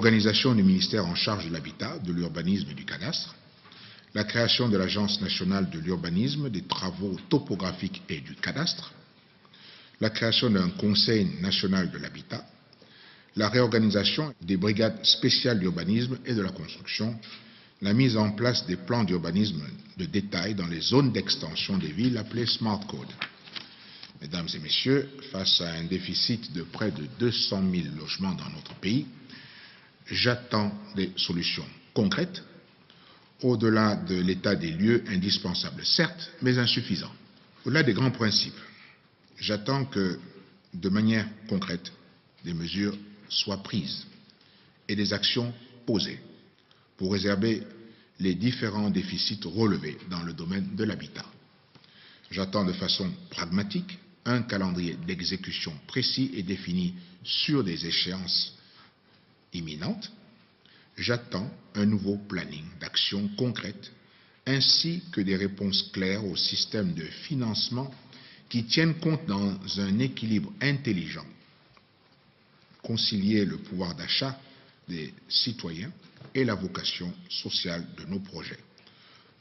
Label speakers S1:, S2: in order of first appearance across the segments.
S1: l'organisation du ministère en charge de l'habitat, de l'urbanisme et du cadastre, la création de l'Agence nationale de l'urbanisme, des travaux topographiques et du cadastre, la création d'un Conseil national de l'habitat, la réorganisation des brigades spéciales d'urbanisme et de la construction, la mise en place des plans d'urbanisme de détail dans les zones d'extension des villes appelées Smart Code. Mesdames et messieurs, face à un déficit de près de 200 000 logements dans notre pays, j'attends des solutions concrètes, au-delà de l'état des lieux indispensable, certes, mais insuffisant. Au-delà des grands principes, j'attends que, de manière concrète, des mesures soient prises et des actions posées pour résorber les différents déficits relevés dans le domaine de l'habitat. J'attends de façon pragmatique un calendrier d'exécution précis et défini sur des échéances imminentes. J'attends un nouveau planning d'action concrète ainsi que des réponses claires au système de financement qui tiennent compte dans un équilibre intelligent, concilier le pouvoir d'achat des citoyens et la vocation sociale de nos projets,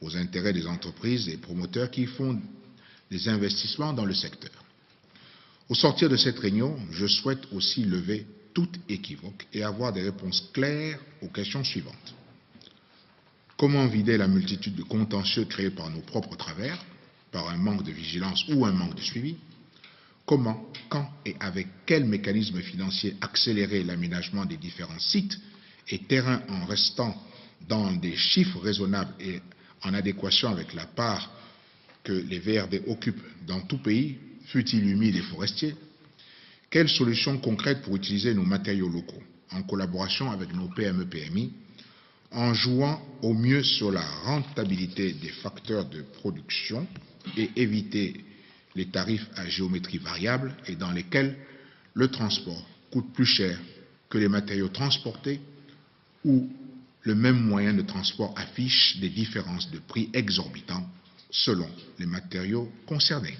S1: aux intérêts des entreprises et promoteurs qui font des investissements dans le secteur. Au sortir de cette réunion, je souhaite aussi lever toute équivoque et avoir des réponses claires aux questions suivantes. Comment vider la multitude de contentieux créés par nos propres travers, par un manque de vigilance ou un manque de suivi? Comment, quand et avec quel mécanisme financier accélérer l'aménagement des différents sites et terrains en restant dans des chiffres raisonnables et en adéquation avec la part que les VRD occupent dans tout pays, fût-il humide et forestier? Quelles solutions concrètes pour utiliser nos matériaux locaux en collaboration avec nos PME-PMI, en jouant au mieux sur la rentabilité des facteurs de production et éviter les tarifs à géométrie variable et dans lesquels le transport coûte plus cher que les matériaux transportés ou le même moyen de transport affiche des différences de prix exorbitants selon les matériaux concernés.